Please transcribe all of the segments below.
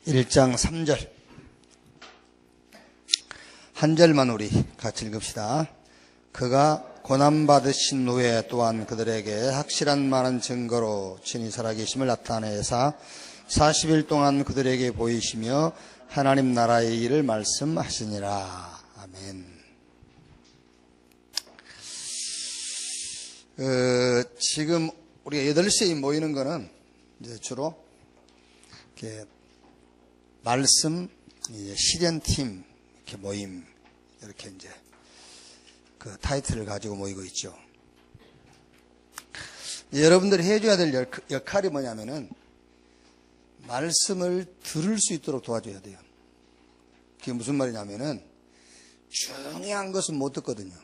1장 3절 한 절만 우리 같이 읽읍시다. 그가 고난받으신 후에 또한 그들에게 확실한 많은 증거로 친히 살아계심을 나타내사 40일 동안 그들에게 보이시며 하나님 나라의 일을 말씀하시니라. 아멘. 지금 우리가 8시에 모이는 거는 이제 주로 이렇게 말씀 실현팀 이렇게 모임, 이렇게 이제 그 타이틀을 가지고 모이고 있죠. 여러분들이 해줘야 될 역할이 뭐냐면은 말씀을 들을 수 있도록 도와줘야 돼요. 그게 무슨 말이냐면은 중요한 것은 못 듣거든요.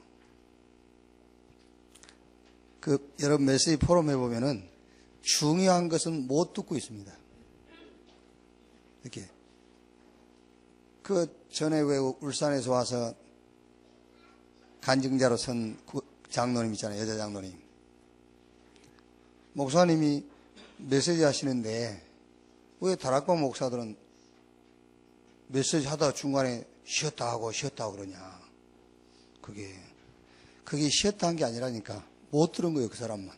여러분 메시지 포럼 해보면은 중요한 것은 못 듣고 있습니다. 이렇게. 전에 왜 울산에서 와서 간증자로 선 장로님 있잖아요. 여자 장로님. 목사님이 메시지 하시는데 왜 다락방 목사들은 메시지 하다가 중간에 쉬었다 하고 그러냐. 그게 쉬었다 한 게 아니라니까. 못 들은 거예요, 그 사람만.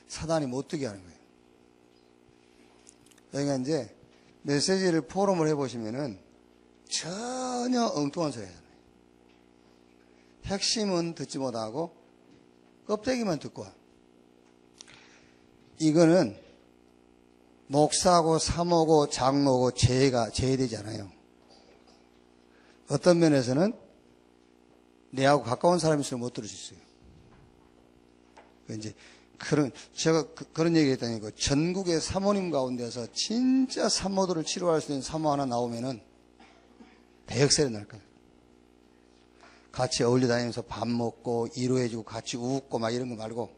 사단이 못 듣게 하는 거예요. 그러니까 이제 메시지를 포럼을 해보시면은 전혀 엉뚱한 소리 하잖아요. 핵심은 듣지 못하고 껍데기만 듣고 와. 이거는 목사고 사모고 장로고 제외되지 않아요. 어떤 면에서는 내하고 가까운 사람이 있으면 못 들을 수 있어요. 이제 제가 그런 얘기 했다니까. 전국의 사모님 가운데서 진짜 산모들을 치료할 수 있는 사모 하나 나오면은 대역설이 날 거예요. 같이 어울려 다니면서 밥 먹고 위로해주고 같이 웃고 막 이런 거 말고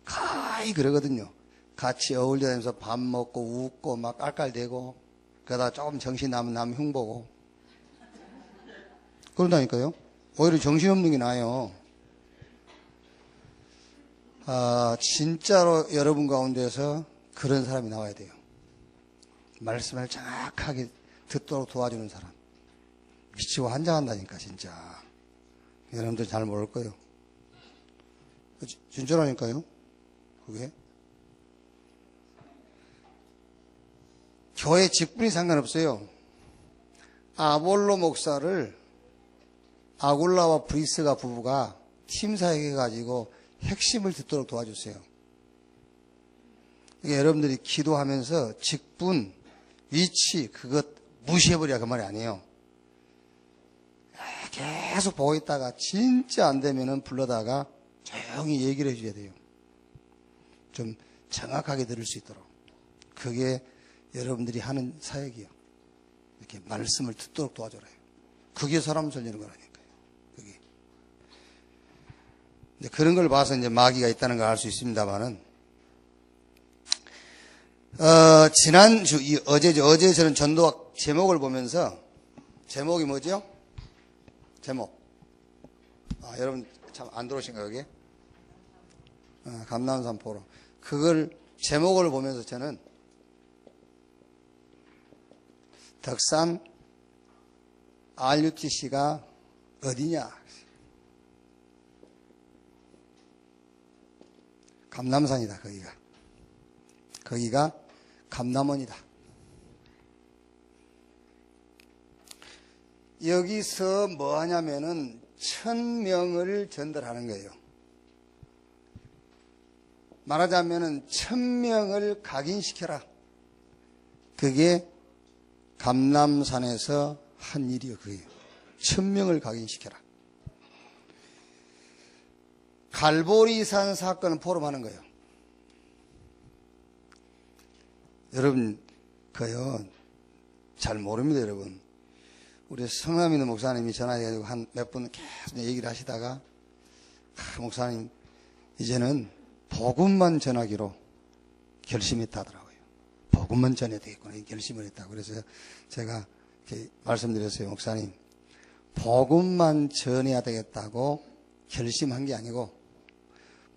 거의 그러거든요. 같이 어울려 다니면서 밥 먹고 웃고 막 깔깔대고 그러다 조금 정신 나면 남 흉보고 그런다니까요. 오히려 정신없는 게 나아요. 진짜로 여러분 가운데서 그런 사람이 나와야 돼요. 말씀을 정확하게 듣도록 도와주는 사람. 미치고 환장한다니까 진짜. 여러분들 잘 모를 거예요. 진짜라니까요. 그게 교회 직분이 상관없어요. 아볼로 목사를 아굴라와 브리스가 부부가 팀사역해 가지고 핵심을 듣도록 도와주세요. 그러니까 여러분들이 기도하면서 직분, 위치 그것 무시해버려야 그 말이 아니에요. 계속 보고 있다가 진짜 안 되면은 불러다가 조용히 얘기를 해줘야 돼요. 좀 정확하게 들을 수 있도록. 그게 여러분들이 하는 사역이에요. 이렇게 말씀을 듣도록 도와줘라요. 그게 사람 살리는 거라니까요. 그게. 이제 그런 걸 봐서 이제 마귀가 있다는 걸 알 수 있습니다만은, 어제 저는 전도학 제목을 보면서, 제목이 뭐죠? 제목. 여러분 참 안 들어오신가요, 여기? 감남산 포럼. 그걸, 제목을 보면서 저는 덕산 RUTC가 어디냐? 감남산이다, 거기가 감남원이다. 여기서 뭐 하냐면은 1000명을 전달하는 거예요. 말하자면은 1000명을 각인시켜라. 그게 감남산에서 한 일이요, 그게. 1000명을 각인시켜라. 갈보리산 사건은 포럼하는 거예요. 여러분, 잘 모릅니다, 여러분. 우리 성남 있는 목사님이 전화해가지고 한 몇 분 계속 얘기를 하시다가, 목사님, 이제는 복음만 전하기로 결심했다 하더라고요. 복음만 전해야 되겠구나, 결심을 했다고. 그래서 제가 이렇게 말씀드렸어요. 목사님, 복음만 전해야 되겠다고 결심한 게 아니고,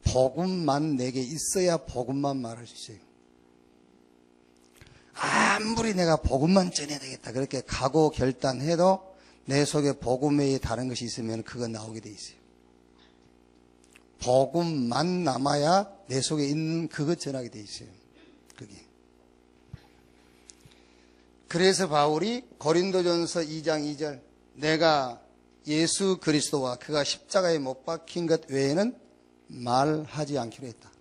복음만 내게 있어야 복음만 말할 수 있어요. 만물이 내가 복음만 전해야 되겠다. 그렇게 각오 결단해도 내 속에 복음 외에 다른 것이 있으면 그건 나오게 돼 있어요. 복음만 남아야 내 속에 있는 그것 전하게 돼 있어요. 그게. 그래서 바울이 고린도전서 2장 2절 내가 예수 그리스도와 그가 십자가에 못 박힌 것 외에는 말하지 않기로 했다.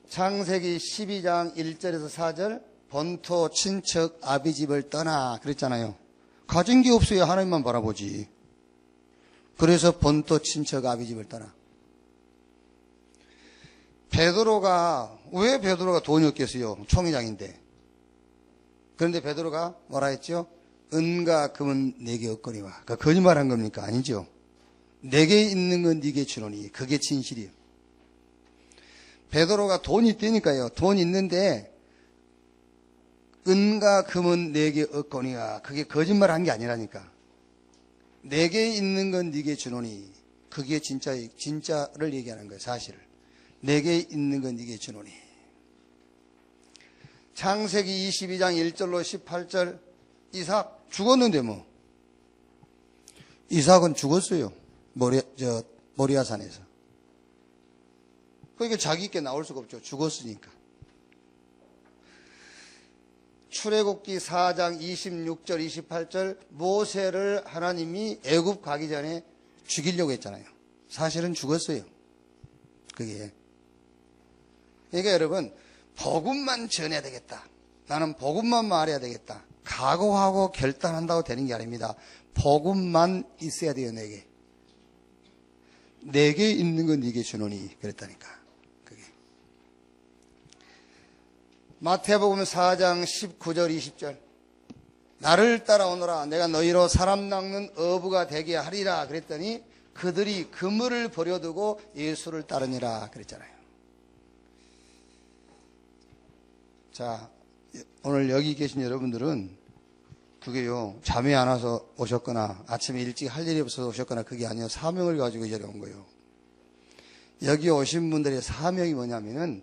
창세기 12장 1절에서 4절 본토 친척 아비집을 떠나 그랬잖아요. 가진 게 없어야 하나님만 바라보지. 그래서 본토 친척 아비집을 떠나. 베드로가 왜 베드로가 돈이 없겠어요? 총회장인데. 그런데 베드로가 뭐라 했죠? 은과 금은 내게 없거니와. 그러니까 거짓말한 겁니까? 아니죠. 내게 있는 건 네게 주노니. 그게 진실이에요. 베드로가 돈이 있다니까요. 돈 있는데 은과 금은 내게 없거니와. 그게 거짓말한 게 아니라니까. 내게 있는 건 네게 주노니. 그게 진짜를 얘기하는 거예요. 사실을. 내게 있는 건 네게 주노니. 창세기 22장 1절로 18절 이삭 죽었는데 뭐. 이삭은 죽었어요. 모리아산에서. 그러니까 자기께 나올 수가 없죠. 죽었으니까. 출애굽기 4장 26절 28절 모세를 하나님이 애굽 가기 전에 죽이려고 했잖아요. 사실은 죽었어요. 그게. 그러니까 여러분 복음만 전해야 되겠다. 나는 복음만 말해야 되겠다. 각오하고 결단한다고 되는 게 아닙니다. 복음만 있어야 돼요. 내게 있는 건 네게 주노니 그랬다니까. 그게. 마태복음 4장 19절 20절 나를 따라오너라 내가 너희로 사람 낚는 어부가 되게 하리라 그랬더니 그들이 그물을 버려두고 예수를 따르니라 그랬잖아요. 자, 오늘 여기 계신 여러분들은 그게요, 잠이 안 와서 오셨거나 아침에 일찍 할 일이 없어서 오셨거나 그게 아니에요. 사명을 가지고 이 자리에 온 거예요. 여기 오신 분들의 사명이 뭐냐면은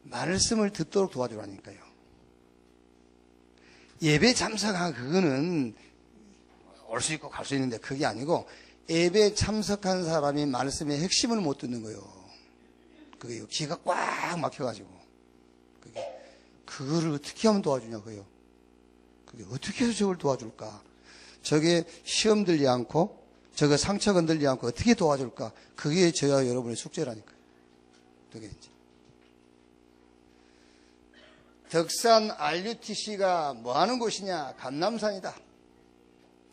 말씀을 듣도록 도와주라니까요. 예배 참석한 그거는 올 수 있고 갈 수 있는데 그게 아니고 예배 참석한 사람이 말씀의 핵심을 못 듣는 거예요. 그게요. 귀가 꽉 막혀가지고. 그거를 어떻게 하면 도와주냐고요. 그게 어떻게 해서 저걸 도와줄까? 저게 시험 들지 않고 저거 상처 건들지 않고 어떻게 도와줄까? 그게 저와 여러분의 숙제라니까요. 그게 이제. 덕산 RUTC가 뭐 하는 곳이냐? 감남산이다.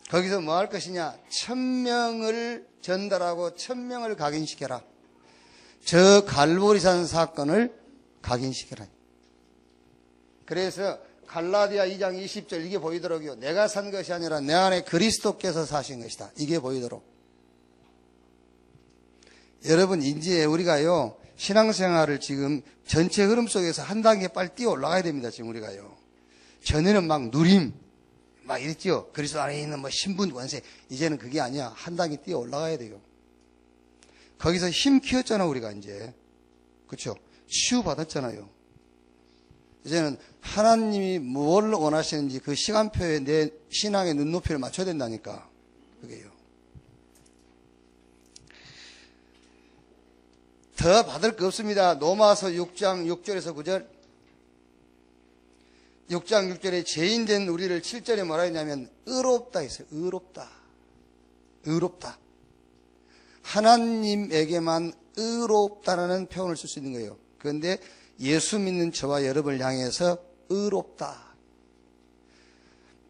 거기서 뭐 할 것이냐? 1000명을 전달하고 1000명을 각인시켜라. 저 갈보리산 사건을 각인시켜라. 그래서 갈라디아 2장 20절 이게 보이도록요. 내가 산 것이 아니라 내 안에 그리스도께서 사신 것이다. 이게 보이도록. 여러분 이제 우리가요. 신앙생활을 지금 전체 흐름 속에서 한 단계 빨리 뛰어 올라가야 됩니다. 지금 우리가요. 전에는 막 누림 막 이랬죠. 그리스도 안에 있는 뭐 신분 권세. 이제는 그게 아니야. 한 단계 뛰어 올라가야 돼요. 거기서 힘 키웠잖아 우리가 이제. 그렇죠? 치유 받았잖아요. 이제는 하나님이 뭘 원하시는지 그 시간표에 내 신앙의 눈높이를 맞춰야 된다니까. 그게요. 더 받을 거 없습니다. 로마서 6장 6절에서 9절. 6장 6절에 죄인된 우리를 7절에 뭐라 했냐면 의롭다 했어요. 의롭다. 의롭다. 하나님에게만 의롭다라는 표현을 쓸 수 있는 거예요. 그런데 예수 믿는 저와 여러분을 향해서 의롭다.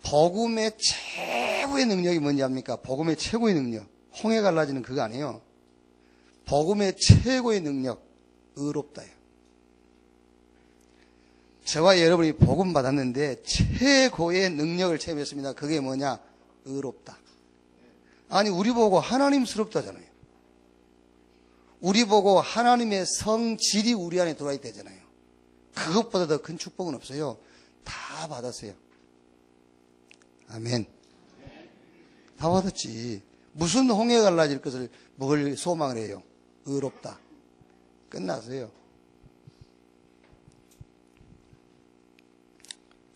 복음의 최고의 능력이 뭔지 압니까? 복음의 최고의 능력. 홍해 갈라지는 그거 아니에요. 복음의 최고의 능력. 의롭다예요. 저와 여러분이 복음 받았는데 최고의 능력을 체험했습니다. 그게 뭐냐? 의롭다. 아니 우리 보고 하나님스럽다잖아요. 우리 보고 하나님의 성질이 우리 안에 들어와야 되잖아요. 그것보다 더 큰 축복은 없어요. 다 받았어요. 아멘. 다 받았지. 무슨 홍해 갈라질 것을 뭘 소망을 해요? 의롭다. 끝났어요.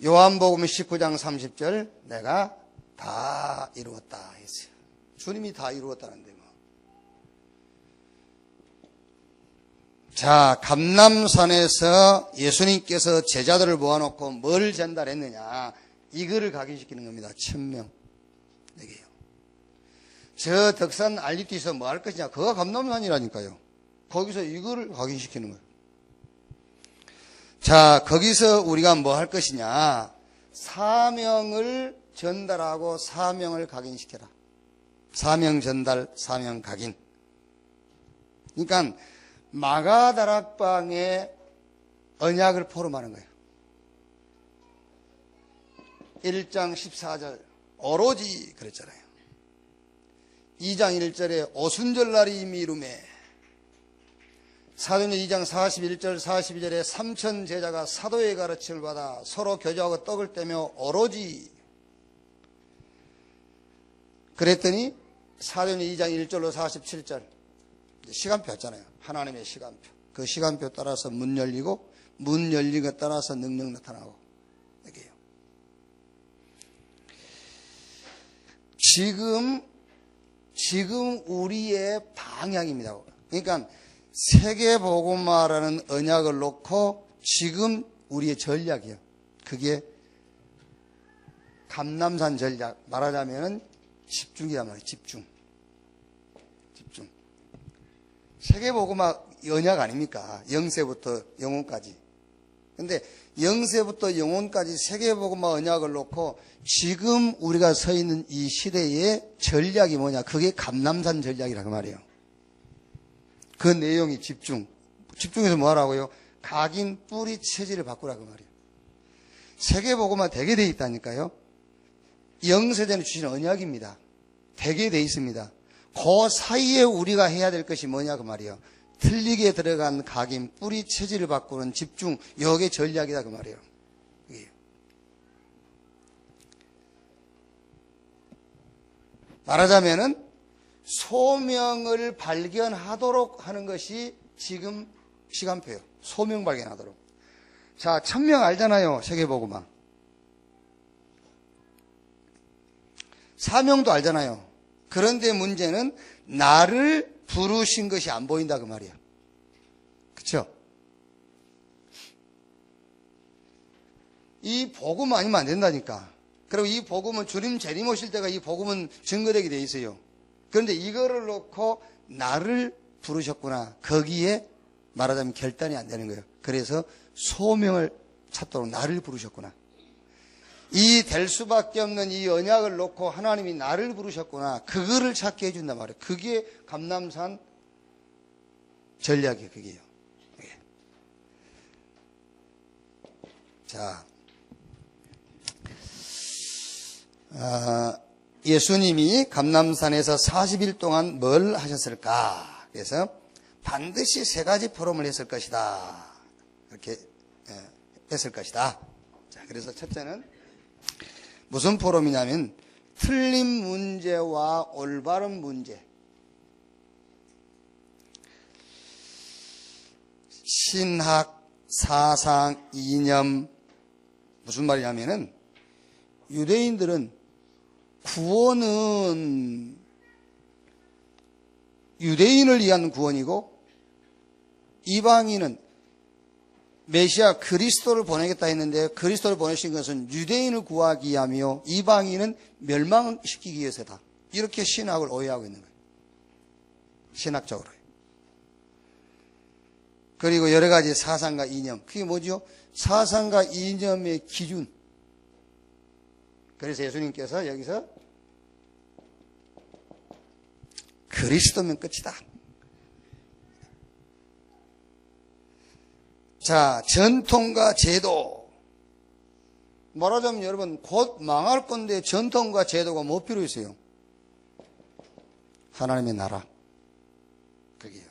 요한복음 19장 30절 내가 다 이루었다 했어요. 주님이 다 이루었다는데 뭐. 자, 감람산에서 예수님께서 제자들을 모아놓고 뭘 전달했느냐, 이거를 각인시키는 겁니다. 1000명 에게요. 저 덕산 알리티에서 뭐 할 것이냐, 그가 감람산이라니까요. 거기서 이거를 각인시키는 거예요. 자, 거기서 우리가 뭐 할 것이냐, 사명을 전달하고 사명을 각인시켜라. 사명 전달, 사명 각인. 그러니까 마가다락방의 언약을 포럼하는 거예요. 1장 14절 오로지 그랬잖아요. 2장 1절에 오순절날이 이미 이루매, 사도행전 2장 41절 42절에 3천 제자가 사도의 가르침을 받아 서로 교제하고 떡을 떼며 오로지 그랬더니 사도행전 2장 1절로 47절 시간표였잖아요. 하나님의 시간표. 그 시간표 따라서 문 열리고 문 열린 것 따라서 능력 나타나고 이게요. 지금 우리의 방향입니다. 그러니까 세계복음화라는 언약을 놓고 지금 우리의 전략이에요. 그게 감람산 전략, 말하자면 집중이란 말이에요. 집중. 세계복음화 언약 아닙니까? 영세부터 영혼까지. 근데 영세부터 영혼까지 세계복음화 언약을 놓고 지금 우리가 서 있는 이 시대의 전략이 뭐냐? 그게 감람산 전략이라고 말이에요. 그 내용이 집중해서 뭐 하라고요? 각인 뿌리 체질을 바꾸라고 말이에요. 세계복음화 되게 돼 있다니까요. 영세전에 주신 언약입니다. 되게 돼 있습니다. 그 사이에 우리가 해야 될 것이 뭐냐 그 말이에요. 틀리게 들어간 각인 뿌리 체질을 바꾸는 집중, 이게 전략이다 그 말이에요. 말하자면은 소명을 발견하도록 하는 것이 지금 시간표예요. 소명 발견하도록. 자, 1000명 알잖아요. 세계복음화. 사명도 알잖아요. 그런데 문제는 나를 부르신 것이 안 보인다 그 말이야. 그렇죠? 이 복음 아니면 안 된다니까. 그리고 이 복음은 주님 재림 오실 때가 이 복음은 증거되게 돼 있어요. 그런데 이거를 놓고 나를 부르셨구나. 거기에 말하자면 결단이 안 되는 거예요. 그래서 소명을 찾도록 나를 부르셨구나. 이 될 수밖에 없는 이 언약을 놓고 하나님이 나를 부르셨구나. 그거를 찾게 해준단 말이에요. 그게 감람산 전략이에요. 그게요. 자, 예수님이 감람산에서 40일 동안 뭘 하셨을까? 그래서 반드시 3가지 포럼을 했을 것이다. 이렇게 했을 것이다. 자, 그래서 첫째는 무슨 포럼이냐면 틀린 문제와 올바른 문제. 신학, 사상, 이념. 무슨 말이냐면은 유대인들은 구원은 유대인을 위한 구원이고 이방인은 메시아 그리스도를 보내겠다 했는데 그리스도를 보내신 것은 유대인을 구하기 위하며 이방인은 멸망시키기 위해서다. 이렇게 신학을 오해하고 있는 거예요. 신학적으로. 그리고 여러 가지 사상과 이념. 그게 뭐죠? 사상과 이념의 기준. 그래서 예수님께서 여기서 그리스도면 끝이다. 자, 전통과 제도. 말하자면 여러분, 곧 망할 건데 전통과 제도가 뭐 필요 있어요? 하나님의 나라. 그게요.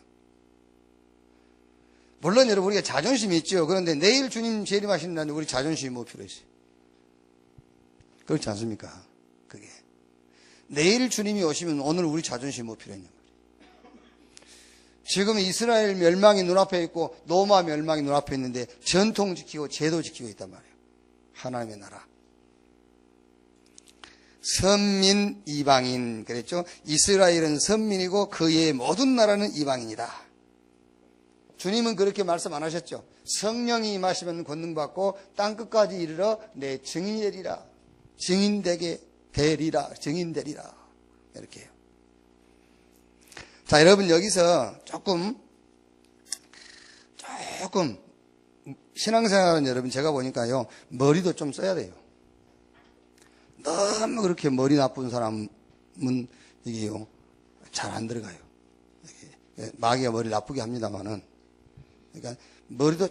물론 여러분, 우리가 자존심이 있죠. 그런데 내일 주님 재림하신다는데 우리 자존심이 뭐 필요 있어요? 그렇지 않습니까? 그게. 내일 주님이 오시면 오늘 우리 자존심이 뭐 필요했냐 말이에요. 지금 이스라엘 멸망이 눈앞에 있고 로마 멸망이 눈앞에 있는데 전통 지키고 제도 지키고 있단 말이에요. 하나님의 나라. 선민 이방인 그랬죠. 이스라엘은 선민이고 그의 모든 나라는 이방인이다. 주님은 그렇게 말씀 안 하셨죠. 성령이 임하시면 권능받고 땅끝까지 이르러 내 증인이 되리라. 증인되게 되리라. 증인되리라. 이렇게 해요. 자, 여러분 여기서 조금 신앙생활은 여러분 제가 보니까요, 머리도 좀 써야 돼요. 너무 그렇게 머리 나쁜 사람은 이게요, 잘 안 들어가요. 마귀가 머리 나쁘게 합니다만은. 그러니까 머리도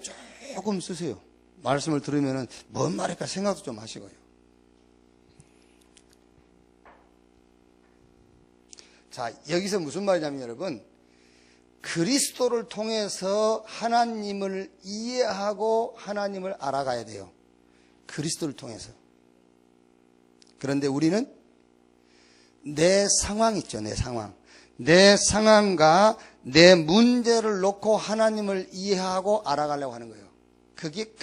조금 쓰세요. 말씀을 들으면은 뭔 말일까 생각도 좀 하시고요. 자, 여기서 무슨 말이냐면 여러분, 그리스도를 통해서 하나님을 이해하고 하나님을 알아가야 돼요. 그리스도를 통해서. 그런데 우리는 내 상황 있죠, 내 상황. 내 상황과 내 문제를 놓고 하나님을 이해하고 알아가려고 하는 거예요. 그게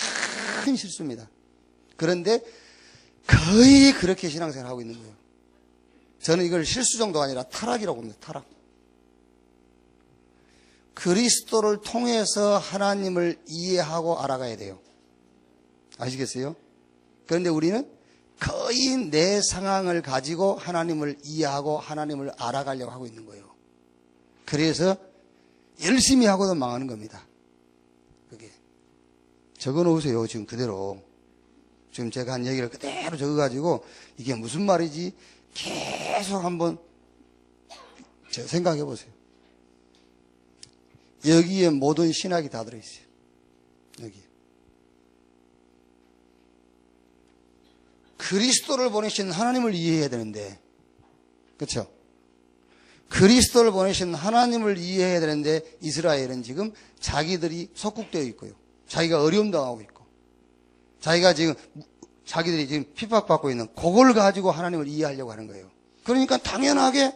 큰 실수입니다. 그런데 거의 그렇게 신앙생활을 하고 있는 거예요. 저는 이걸 실수 정도가 아니라 타락이라고 봅니다. 타락. 그리스도를 통해서 하나님을 이해하고 알아가야 돼요. 아시겠어요? 그런데 우리는 거의 내 상황을 가지고 하나님을 이해하고 하나님을 알아가려고 하고 있는 거예요. 그래서 열심히 하고도 망하는 겁니다. 그게 적어 놓으세요. 지금 그대로. 지금 제가 한 얘기를 그대로 적어가지고 이게 무슨 말이지 계속 한번 생각해 보세요. 여기에 모든 신학이 다 들어있어요. 여기. 그리스도를 보내신 하나님을 이해해야 되는데, 그렇죠? 그리스도를 보내신 하나님을 이해해야 되는데 이스라엘은 지금 자기들이 속국되어 있고요. 자기가 어려움 당하고 있고, 자기들이 지금 핍박받고 있는 그걸 가지고 하나님을 이해하려고 하는 거예요. 그러니까 당연하게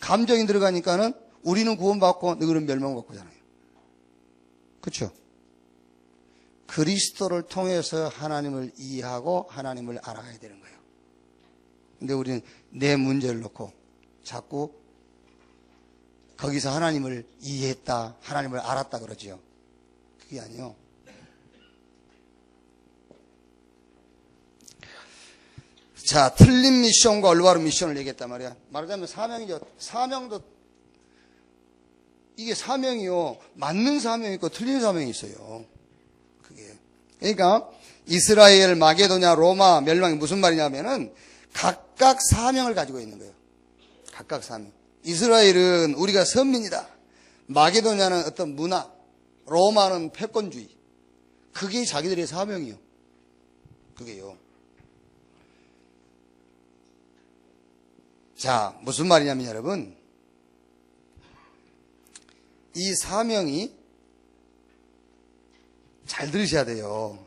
감정이 들어가니까는 우리는 구원받고 너희는 멸망받고 잖아요. 그렇죠? 그리스도를 통해서 하나님을 이해하고 하나님을 알아가야 되는 거예요. 근데 우리는 내 문제를 놓고 자꾸 거기서 하나님을 이해했다, 하나님을 알았다 그러지요. 그게 아니요. 자, 틀린 미션과 올바른 미션을 얘기했단 말이야. 말하자면 사명이죠. 사명도 이게 사명이요. 맞는 사명이 있고 틀린 사명이 있어요. 그게. 그러니까 이스라엘, 마게도냐, 로마 멸망이 무슨 말이냐면은 각각 사명을 가지고 있는 거예요. 각각 사명. 이스라엘은 우리가 선민이다. 마게도냐는 어떤 문화, 로마는 패권주의. 그게 자기들의 사명이요. 그게요. 자, 무슨 말이냐면 여러분, 이 사명이 잘 들으셔야 돼요.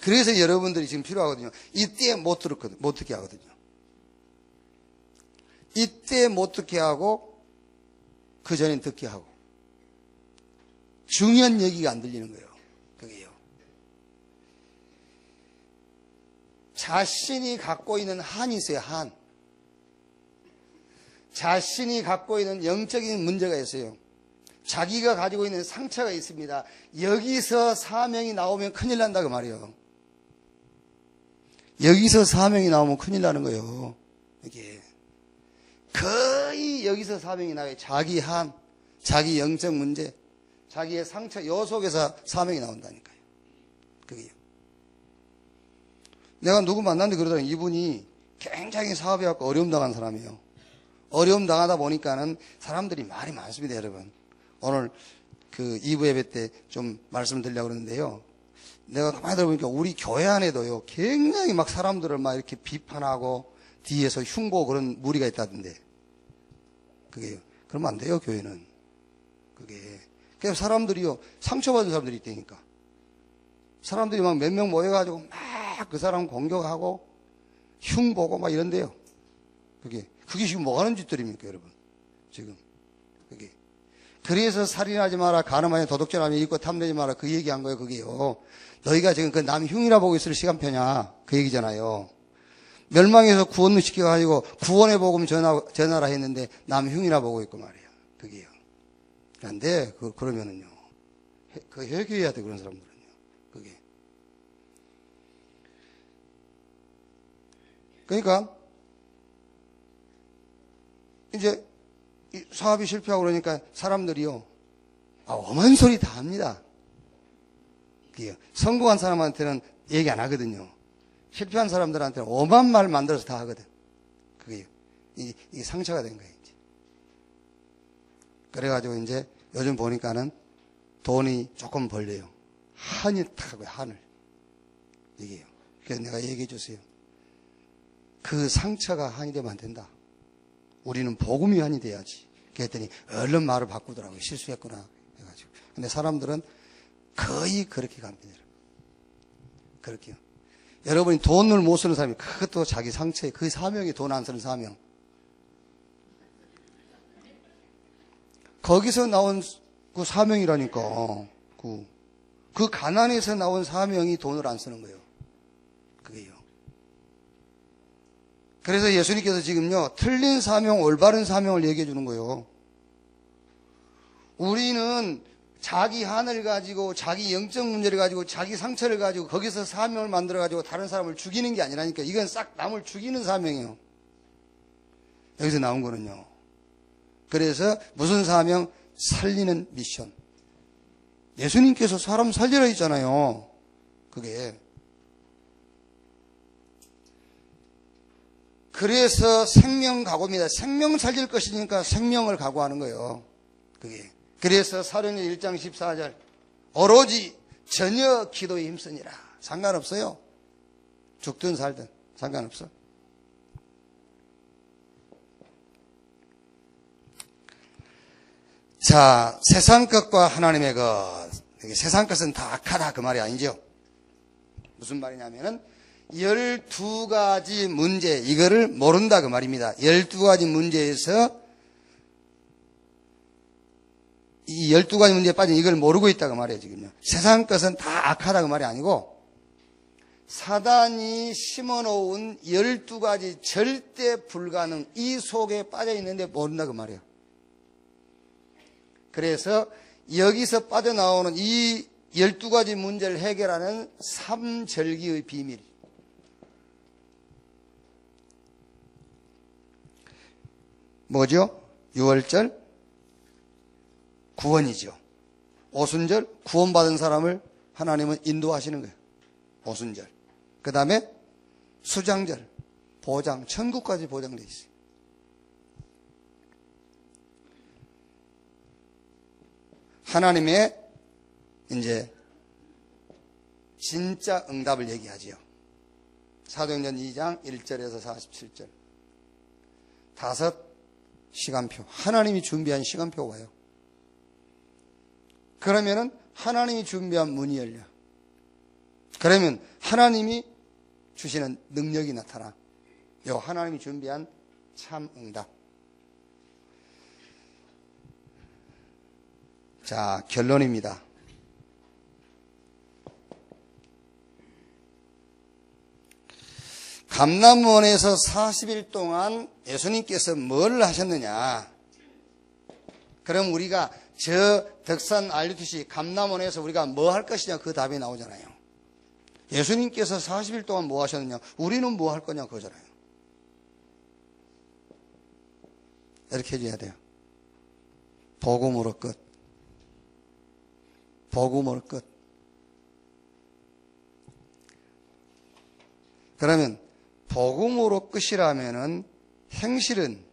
그래서 여러분들이 지금 필요하거든요. 이때 못 듣게 하거든요. 이때 못 듣게 하고 그 전엔 듣게 하고 중요한 얘기가 안 들리는 거예요. 그게요. 자신이 갖고 있는 한이 있어요. 한. 자신이 갖고 있는 영적인 문제가 있어요. 자기가 가지고 있는 상처가 있습니다. 여기서 사명이 나오면 큰일 난다 그 말이에요. 여기서 사명이 나오면 큰일 나는 거예요. 이게 거의 여기서 사명이 나와요. 자기 한, 자기 영적 문제, 자기의 상처 요 속에서 사명이 나온다니까요. 그게요. 내가 누구 만났는데 그러더니 이분이 굉장히 사업에 갖고 어려움 당한 사람이에요. 어려움 당하다 보니까는 사람들이 말이 많습니다, 여러분. 오늘 그 2부 예배 때 좀 말씀을 드리려고 그러는데요. 내가 가만히 들어보니까 우리 교회 안에도요, 굉장히 막 사람들을 막 이렇게 비판하고 뒤에서 흉보 그런 무리가 있다던데. 그게요. 그러면 안 돼요, 교회는. 그게. 그냥 사람들이요, 상처받은 사람들이 있다니까. 사람들이 막 몇 명 모여가지고 막 그 사람 공격하고 흉보고 막 그게 지금 뭐 하는 짓들입니까, 여러분? 지금. 그게. 그래서 살인하지 마라, 간음하지 도둑질하며 입고 탐내지 마라 그 얘기한 거예요. 그게요. 너희가 지금 그 남 흉이라 보고 있을 시간표냐 그 얘기잖아요. 멸망에서 구원을 시켜가지고 구원의 복음 전하라 했는데 남 흉이라 보고 있고 말이에요. 그게요. 안 돼. 그러면은요. 그 회개해야 돼, 그런 사람들은요. 그게. 그러니까 이제 사업이 실패하고 그러니까 사람들이요, 엄한 소리 다 합니다. 그게요. 성공한 사람한테는 얘기 안 하거든요. 실패한 사람들한테는 엄한 말 만들어서 다 하거든. 그게요. 이게 상처가 된 거예요, 이제. 그래가지고 이제 요즘 보니까는 돈이 조금 벌려요. 한이 타고요, 한을. 이게요. 그래서 내가 얘기해 주세요. 그 상처가 한이 되면 안 된다. 우리는 복음이 한이 돼야지. 그랬더니 얼른 말을 바꾸더라고요. 실수했구나 해가지고. 근데 사람들은 거의 그렇게 갑니다. 그렇게요. 여러분이 돈을 못 쓰는 사람이 그것도 자기 상처에 그 사명이 돈 안 쓰는 사명. 거기서 나온 그 사명이라니까. 그 가난에서 나온 사명이 돈을 안 쓰는 거예요. 그게요. 그래서 예수님께서 지금요, 틀린 사명, 올바른 사명을 얘기해 주는 거예요. 우리는 자기 한을 가지고, 자기 영적 문제를 가지고, 자기 상처를 가지고, 거기서 사명을 만들어 가지고 다른 사람을 죽이는 게 아니라니까. 이건 싹 남을 죽이는 사명이에요. 여기서 나온 거는요. 그래서 무슨 사명? 살리는 미션. 예수님께서 사람 살리라 했잖아요. 그게. 그래서 생명 각오입니다. 생명 살릴 것이니까 생명을 각오하는 거예요. 그게. 그래서 사도행전 1장 14절 오로지 전혀 기도에 힘쓰니라. 상관없어요. 죽든 살든 상관없어. 자, 세상 것과 하나님의 것. 세상 것은 다 악하다 그 말이 아니죠. 무슨 말이냐면은 12가지 문제, 이거를 모른다 그 말입니다. 12가지 문제에서 이 12가지 문제에 빠진 이걸 모르고 있다 그 말이에요, 지금요. 세상 것은 다 악하다 그 말이 아니고 사단이 심어놓은 12가지 절대 불가능 이 속에 빠져 있는데 모른다 그 말이에요. 그래서 여기서 빠져나오는 이 12가지 문제를 해결하는 3절기의 비밀. 뭐죠? 6월절 구원이죠. 오순절 구원받은 사람을 하나님은 인도하시는 거예요. 오순절. 그 다음에 수장절 보장, 천국까지 보장되어 있어요. 하나님의 이제 진짜 응답을 얘기하지요. 사도행전 2장 1절에서 47절. 5 시간표. 하나님이 준비한 시간표가 와요. 그러면은 하나님이 준비한 문이 열려. 그러면 하나님이 주시는 능력이 나타나. 요 하나님이 준비한 참 응답. 자, 결론입니다. 감람원에서 40일 동안 예수님께서 뭘 하셨느냐? 그럼 우리가 저 덕산 RUTC 감람원에서 우리가 뭐 할 것이냐 그 답이 나오잖아요. 예수님께서 40일 동안 뭐 하셨느냐? 우리는 뭐 할 거냐 그거잖아요. 이렇게 해줘야 돼요. 복음으로 끝. 복음으로 끝. 그러면 복음으로 끝이라면은 행실은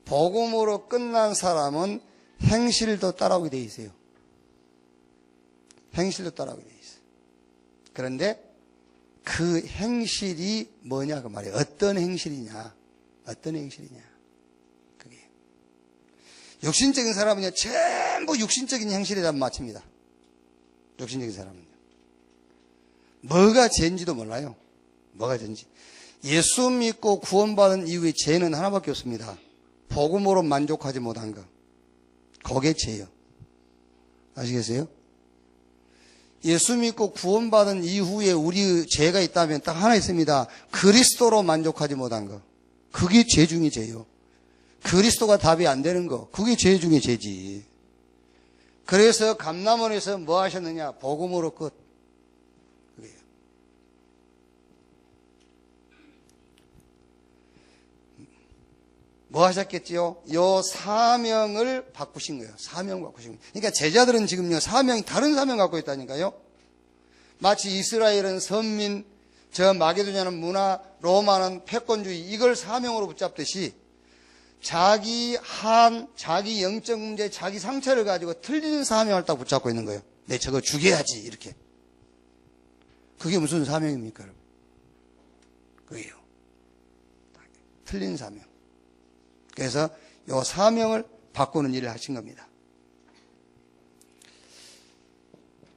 복음으로 끝난 사람은 행실도 따라오게 돼 있어요. 행실도 따라오게 돼 있어요. 그런데 그 행실이 뭐냐 그 말이에요. 어떤 행실이냐. 어떤 행실이냐. 그게. 육신적인 사람은요, 전부 육신적인 행실에다 맞춥니다. 육신적인 사람은요. 뭐가 죄인지도 몰라요. 뭐가 죄인지. 예수 믿고 구원받은 이후에 죄는 하나밖에 없습니다. 복음으로 만족하지 못한 것. 그게 죄요. 아시겠어요? 예수 믿고 구원받은 이후에 우리의 죄가 있다면 딱 하나 있습니다. 그리스도로 만족하지 못한 거. 그게 죄 중에 죄요. 그리스도가 답이 안 되는 거. 그게 죄 중에 죄지. 그래서 감람원에서 뭐 하셨느냐? 복음으로 끝. 그게요. 뭐 하셨겠지요? 요 사명을 바꾸신 거예요. 사명 바꾸신 거예요. 그러니까 제자들은 지금요, 사명이 다른 사명 갖고 있다니까요. 마치 이스라엘은 선민, 저 마게도냐는 문화, 로마는 패권주의, 이걸 사명으로 붙잡듯이 자기 자기 영적 문제, 자기 상처를 가지고 틀린 사명을 딱 붙잡고 있는 거예요. 내 저거 죽여야지, 이렇게. 그게 무슨 사명입니까, 여러분? 그게요. 틀린 사명. 그래서 이 사명을 바꾸는 일을 하신 겁니다.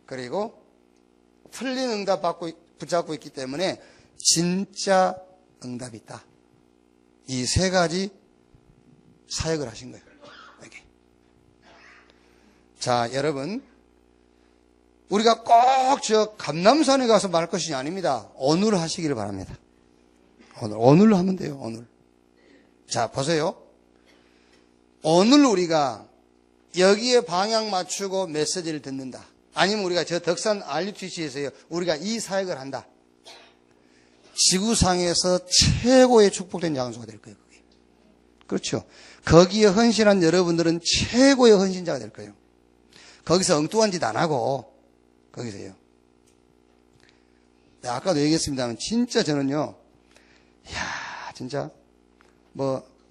그리고 틀린 응답 붙잡고 있기 때문에 진짜 응답이 있다. 이 세 가지 사역을 하신 거예요. 여기. 자, 여러분, 우리가 꼭 저 감람산에 가서 말 것이 아닙니다. 오늘 하시기를 바랍니다. 오늘 하면 돼요. 오늘. 자, 보세요. 오늘 우리가 여기에 방향 맞추고 메시지를 듣는다. 아니면 우리가 저 덕산 RUTC에서요, 우리가 이 사역을 한다. 지구상에서 최고의 축복된 장소가 될 거예요, 그게. 그렇죠. 거기에 헌신한 여러분들은 최고의 헌신자가 될 거예요. 거기서 엉뚱한 짓 안 하고, 거기서요. 네, 아까도 얘기했습니다만, 진짜 저는요, 이야, 진짜,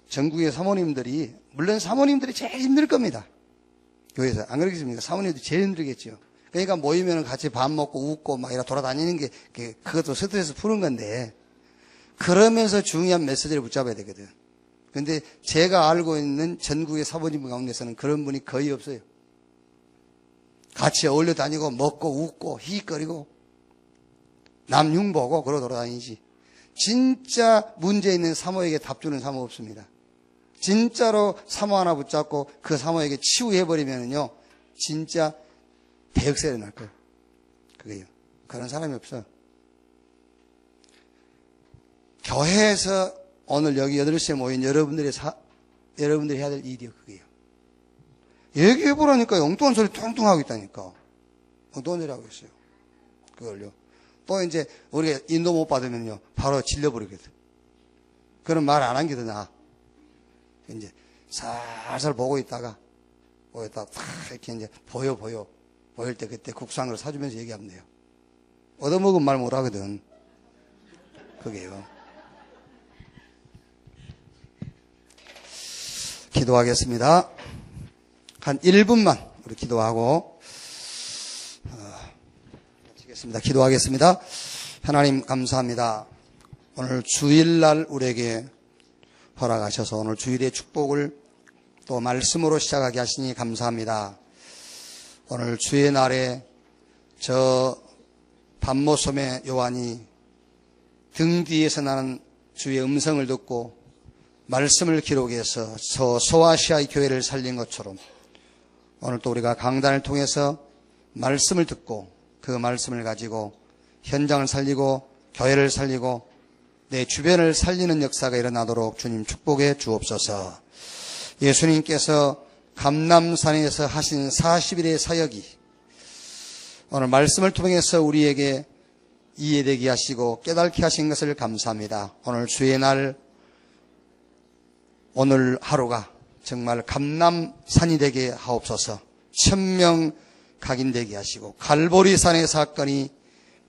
전국의 사모님들이, 물론 사모님들이 제일 힘들 겁니다. 교회에서. 안 그러겠습니까? 사모님들이 제일 힘들겠죠. 그러니까 모이면 같이 밥 먹고 웃고 막 이렇게 돌아다니는 게, 그것도 스트레스 푸는 건데, 그러면서 중요한 메시지를 붙잡아야 되거든. 근데 제가 알고 있는 전국의 사모님 가운데서는 그런 분이 거의 없어요. 같이 어울려 다니고 먹고 웃고 히익거리고 남 흉보고 그러고 돌아다니지. 진짜 문제 있는 사모에게 답 주는 사모 없습니다. 진짜로 사모 하나 붙잡고 그 사모에게 치유해버리면요, 진짜 대역사를 날 거예요. 그게요. 그런 사람이 없어. 교회에서 오늘 여기 8시에 모인 여러분들이 해야 될 일이요, 그게요. 얘기해보라니까 엉뚱한 소리 뚱뚱 하고 있다니까. 엉뚱한 소리 하고 있어요. 그걸요. 또 이제 우리가 인도 못 받으면요, 바로 질려버리거든. 그런 말 안 한 게 더 나아. 이제 살살 보고 있다가 탁 이렇게 이제 보일 때 그때 국수한 걸 사주면서 얘기하면 돼요. 얻어먹으면 말 못 하거든. 그게요. 기도하겠습니다. 한 1분만 우리 기도하고 마치겠습니다. 기도하겠습니다. 하나님 감사합니다. 오늘 주일날 우리에게 허락하셔서 오늘 주일의 축복을 또 말씀으로 시작하게 하시니 감사합니다. 오늘 주의 날에 저 밤모섬의 요한이 등 뒤에서 나는 주의 음성을 듣고 말씀을 기록해서 소아시아의 교회를 살린 것처럼 오늘 또 우리가 강단을 통해서 말씀을 듣고 그 말씀을 가지고 현장을 살리고 교회를 살리고 내 주변을 살리는 역사가 일어나도록 주님 축복해 주옵소서. 예수님께서 감람산에서 하신 40일의 사역이 오늘 말씀을 통해서 우리에게 이해되게 하시고 깨닫게 하신 것을 감사합니다. 오늘 주의 날 오늘 하루가 정말 감람산이 되게 하옵소서. 1000명 각인되게 하시고 갈보리산의 사건이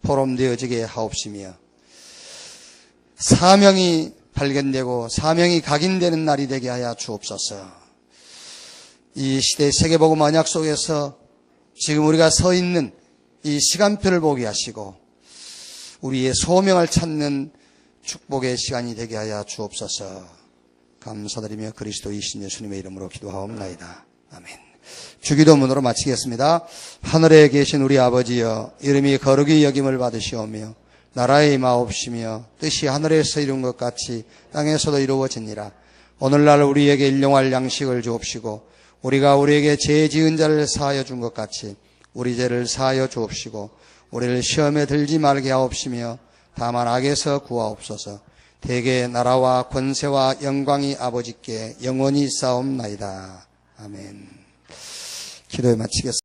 포럼되어지게 하옵시며 사명이 발견되고 사명이 각인되는 날이 되게 하여 주옵소서. 이 시대 세계복음 언약 속에서 지금 우리가 서 있는 이 시간표를 보게 하시고 우리의 소명을 찾는 축복의 시간이 되게 하여 주옵소서. 감사드리며 그리스도이신 예수님의 이름으로 기도하옵나이다. 아멘. 주기도문으로 마치겠습니다. 하늘에 계신 우리 아버지여, 이름이 거룩히 여김을 받으시오며 나라의 임하옵시며 뜻이 하늘에서 이룬 것 같이 땅에서도 이루어지니라. 오늘날 우리에게 일용할 양식을 주옵시고 우리가 우리에게 죄 지은 자를 사하여 준 것 같이 우리 죄를 사하여 주옵시고 우리를 시험에 들지 말게 하옵시며 다만 악에서 구하옵소서. 대개 나라와 권세와 영광이 아버지께 영원히 있사옵나이다. 아멘. 기도에 마치겠습니다.